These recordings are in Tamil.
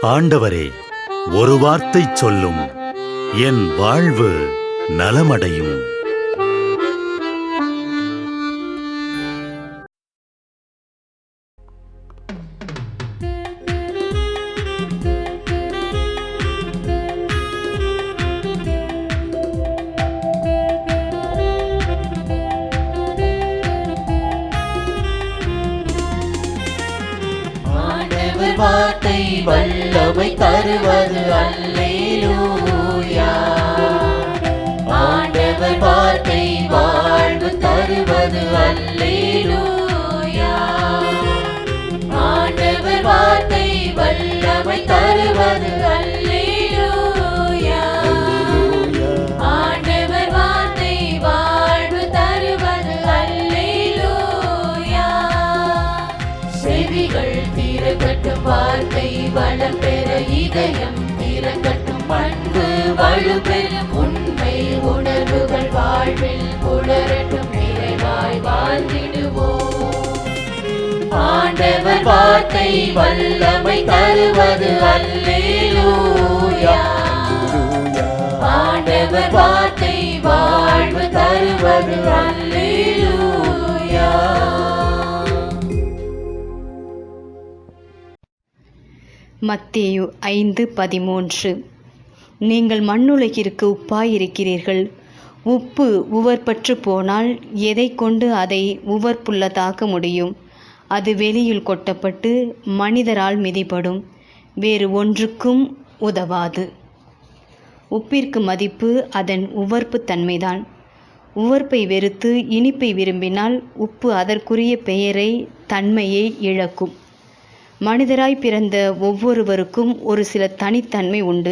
ஆண்டவரே, ஒரு வார்த்தை சொல்லும், என் வாழ்வு நலமடையும். வார்த்தை வல்லமை தருவது அல்லேலூயா. ஆண்டவர் வார்த்தை வாழ்வு தருவது அல்லேலூயா. ஆண்டவர் வார்த்தை வல்லமை தருவது அல்லேலூயா. ஆண்டவர் வார்த்தை வாழ்வு தருவது அல்லேலூயா. செவிகள் திறக்கட்டும், வார்த்தை வளம் பெற இதயம் திறக்கட்டும், அன்பு வலுப்பெறும், உண்மை உணர்வுகள் வாழ்வில் புலரட்டும், நிறைவாய் வாழ்ந்திடுவோம். ஆண்டவர் வார்த்தை வல்லமை தருவது அல்லேலூயா. ஆண்டவர் வார்த்தை வாழ்வு தருவது அல்லேலூயா. மத்தேயு 5:13. நீங்கள் மண்ணுலகிற்கு உப்பாயிருக்கிறீர்கள். உப்பு உவர்பற்று போனால் எதை கொண்டு அதை உவர்ப்புள்ளதாக்க முடியும்? அது வெளியில் கொட்டப்பட்டு மனிதரால் மிதிபடும், வேறு ஒன்றுக்கும் உதவாது. உப்பிற்கு மதிப்பு அதன் உவர்ப்பு தன்மைதான். உவர்ப்பை வெறுத்து இனிப்பை விரும்பினால் உப்பு அதற்குரிய பெயரை, தன்மையை இழக்கும். மனிதராய் பிறந்த ஒவ்வொருவருக்கும் ஒரு சில தனித்தன்மை உண்டு.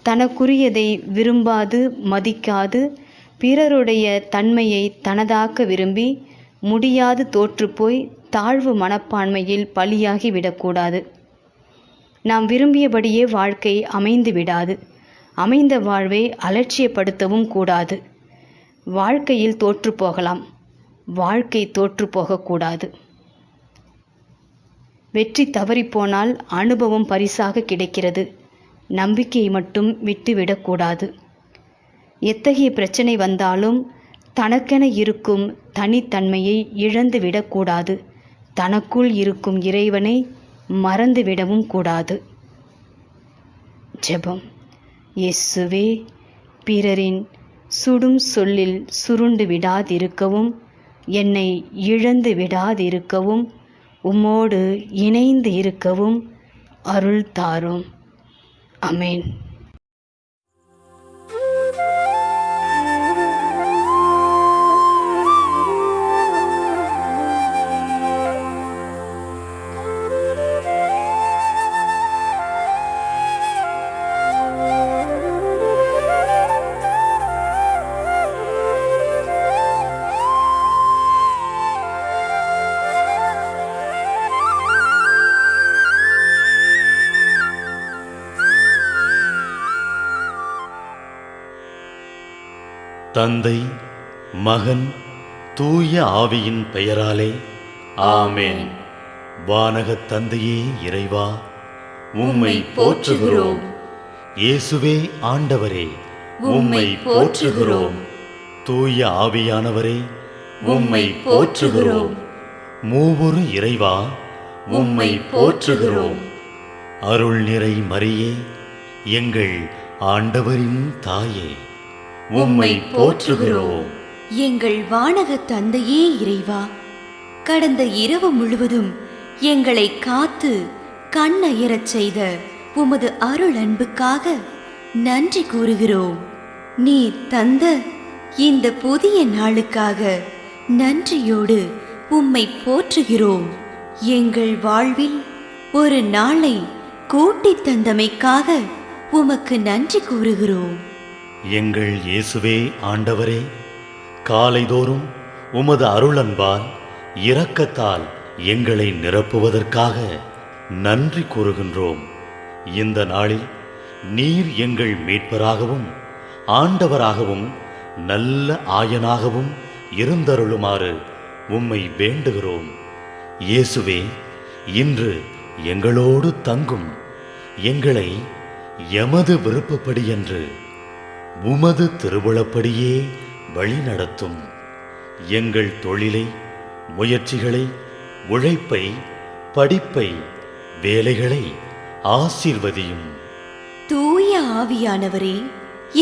தனக்குரியதை விரும்பாது, மதிக்காது, பிறருடைய தன்மையை தனதாக்க விரும்பி முடியாது தோற்றுப்போய் தாழ்வு மனப்பான்மையில் பலியாகி விடக்கூடாது. நாம் விரும்பியபடியே வாழ்க்கை அமைந்து விடாது. அமைந்த வாழ்வை அலட்சியப்படுத்தவும் கூடாது. வாழ்க்கையில் தோற்றுப்போகலாம், வாழ்க்கை தோற்றுப்போகக்கூடாது. வெற்றி தவறிப்போனால் அனுபவம் பரிசாக கிடைக்கிறது. நம்பிக்கையை மட்டும் விட்டுவிடக்கூடாது. எத்தகைய பிரச்சனை வந்தாலும் தனக்கென இருக்கும் தனித்தன்மையை இழந்து விடக்கூடாது. தனக்குள் இருக்கும் இறைவனை மறந்துவிடவும் கூடாது. ஜெபம். இயேசுவே, பிறரின் சுடும் சொல்லில் சுருண்டு விடாதிருக்கவும், என்னை இழந்து விடாதிருக்கவும், உம்மோடு இணைந்து இருக்கவும் அருள் தாரும். ஆமென். தந்தை, மகன், தூய ஆவியின் பெயராலே ஆமென். வானகத் தந்தையே இறைவா, உம்மை போற்றுகிறோம். இயேசுவே ஆண்டவரே, உம்மை போற்றுகிறோம். தூய ஆவியானவரே, உம்மை போற்றுகிறோம். மூவொரு இறைவா, உம்மை போற்றுகிறோம். அருள் நிறை மரியே, எங்கள் ஆண்டவரின் தாயே, உம்மை போற்றுகிறோம். எங்கள் வானக தந்தையே இறைவா, கடந்த இரவு முழுவதும் எங்களை காத்து கண்ணயரச் செய்த உமது அருள் அன்புக்காக நன்றி கூறுகிறோம். நீர் தந்த இந்த புதிய நாளுக்காக நன்றியோடு உம்மை போற்றுகிறோம். எங்கள் வாழ்வில் ஒரு நாளை கூட்டித் தந்தமைக்காக உமக்கு நன்றி கூறுகிறோம். எங்கள் இயேசுவே ஆண்டவரே, காலைதோறும் உமது அருளன்பால் இரக்கத்தால் எங்களை நிரப்புவதற்காக நன்றி கூறுகின்றோம். இந்த நாளில் நீர் எங்கள் மீட்பராகவும் ஆண்டவராகவும் நல்ல ஆயனாகவும் இருந்தருளுமாறு உம்மை வேண்டுகிறோம். இயேசுவே, இன்று எங்களோடு தங்கும். எங்களை எமது விருப்பப்படி என்று உமது திருவுளப்படியே வழிநடத்தும். எங்கள் தொழிலை, முயற்சிகளை, உழைப்பை, படிப்பை, வேலைகளை ஆசீர்வதியும். தூய ஆவியானவரே,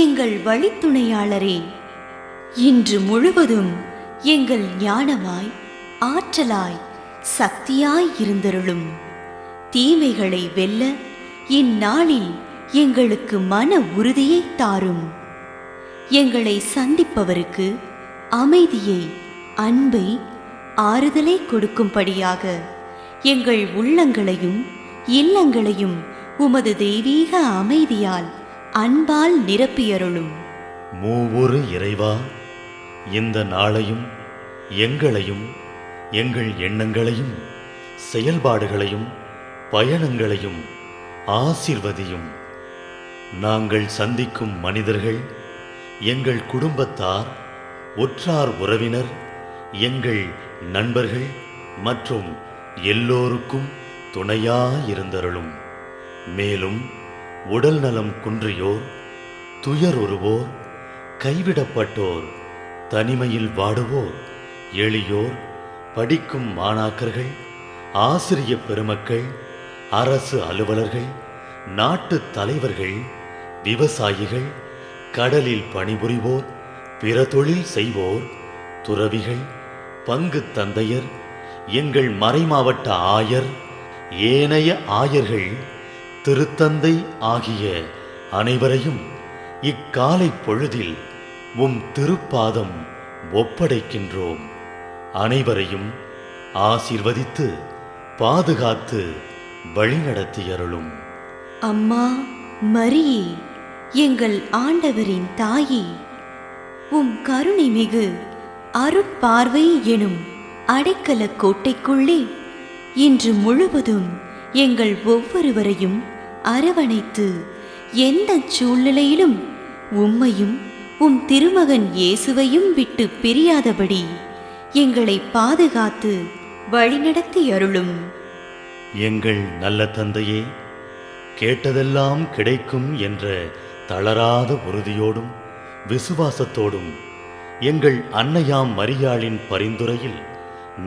எங்கள் வழித்துணையாளரே, இன்று முழுவதும் எங்கள் ஞானமாய், ஆற்றலாய், சக்தியாய் இருந்தருளும். தீமைகளை வெல்ல இந்நாளில் எங்களுக்கு மன உறுதியை தாரும். எங்களை சந்திப்பவருக்கு அமைதியை, அன்பை, ஆறுதலை கொடுக்கும்படியாக எங்கள் உள்ளங்களையும் இல்லங்களையும் உமது தெய்வீக அமைதியால், அன்பால் நிரப்பியருளும். மூவொரு இறைவா, இந்த நாளையும் எங்களையும், எங்கள் எண்ணங்களையும், செயல்பாடுகளையும், பயணங்களையும் ஆசீர்வதியும். நாங்கள் சந்திக்கும் மனிதர்கள், எங்கள் குடும்பத்தார், உற்றார் உறவினர், எங்கள் நண்பர்கள் மற்றும் எல்லோருக்கும் துணையாயிருந்தருளும். மேலும் உடல் நலம் குன்றியோர், துயருறுவோர், கைவிடப்பட்டோர், தனிமையில் வாடுவோர், எளியோர், படிக்கும் மாணாக்கர்கள், ஆசிரிய பெருமக்கள், அரசு அலுவலர்கள், நாட்டு தலைவர்கள், விவசாயிகள், கடலில் பணிபுரிவோர், பிற தொழில் செய்வோர், துறவிகள், பங்கு தந்தையர், எங்கள் மறைமாவட்ட ஆயர், ஏனைய ஆயர்கள், திருத்தந்தை ஆகிய அனைவரையும் இக்காலை பொழுதில் உம் திருப்பாதம் ஒப்படைக்கின்றோம். அனைவரையும் ஆசீர்வதித்து பாதுகாத்து வழிநடத்தியருளும். அம்மா மரியே, எங்கள் ஆண்டவரின் தாயே, உம் கருணை மிகு அருட்பார்வை எனும் அடைக்கல கோட்டைக்குள்ளே இன்று முழுவதும் எங்கள் ஒவ்வொருவரையும் அரவணைத்து எந்த சூழ்நிலையிலும் உம்மையும் உம் திருமகன் இயேசுவையும் விட்டு பிரியாதபடி எங்களை பாதுகாத்து வழிநடத்தி அருளும். எங்கள் நல்ல தந்தையே, கேட்டதெல்லாம் கிடைக்கும் என்ற தளராத உறுதியோடும் விசுவாசத்தோடும் எங்கள் அன்னையாம் மரியாளின் பரிந்துரையில்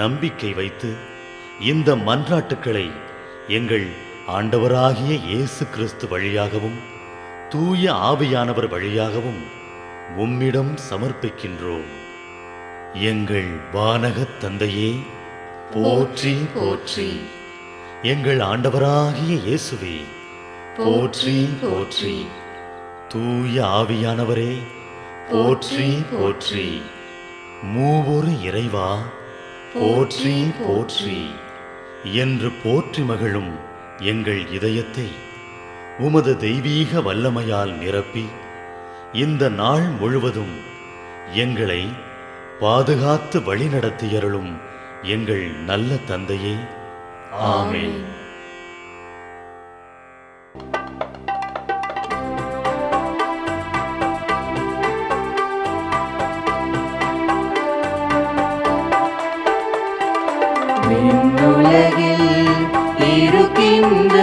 நம்பிக்கை வைத்து இந்த மன்றாட்டுக்களை எங்கள் ஆண்டவராகிய இயேசு கிறிஸ்து வழியாகவும் தூய ஆவியானவர் வழியாகவும் உம்மிடம் சமர்ப்பிக்கின்றோம். எங்கள் வானகத் தந்தையே, போற்றி போற்றி. எங்கள் ஆண்டவராகிய இயேசுவே, போற்றி போற்றி. தூய ஆவியானவரே, போற்றி போற்றி. மூவொரு இறைவா, போற்றி போற்றி என்று போற்றி மகிழும் எங்கள் இதயத்தை உமது தெய்வீக வல்லமையால் நிரப்பி இந்த நாள் முழுவதும் எங்களை பாதுகாத்து வழிநடத்தியருளும் எங்கள் நல்ல தந்தையே, ஆமென். விண்ணுலகில் இருக்கின்ற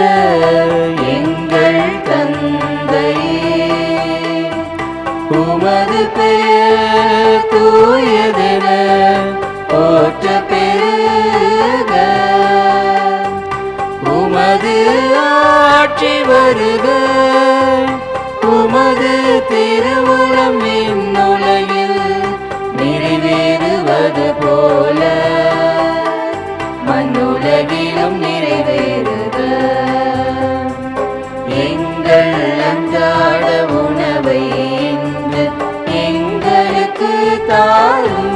எங்கள் தந்தையே, உமது பெயர் தூயதென போற்ற பெருக, உமது ஆட்சி வருக, உமது திருவுளம் விண்ணுலகில் நிறைவேறுவது போல மண்ணுலகிலும் நிறைவேறுக. எங்கள் அன்றாட உணவை இன்று எங்களுக்கு தாரும்.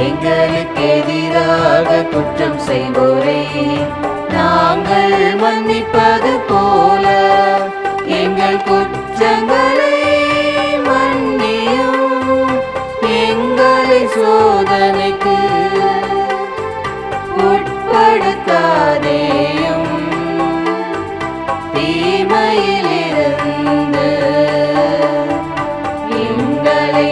எங்களுக்கு எதிராக குற்றம் செய்வோரை நாங்கள் மன்னிப்பது போல எங்கள் குற்றங்களை மன்னியும். எங்களை சோதனைக்கு உட்படுத்தாதேயும், தீமையிலிருந்து எங்களை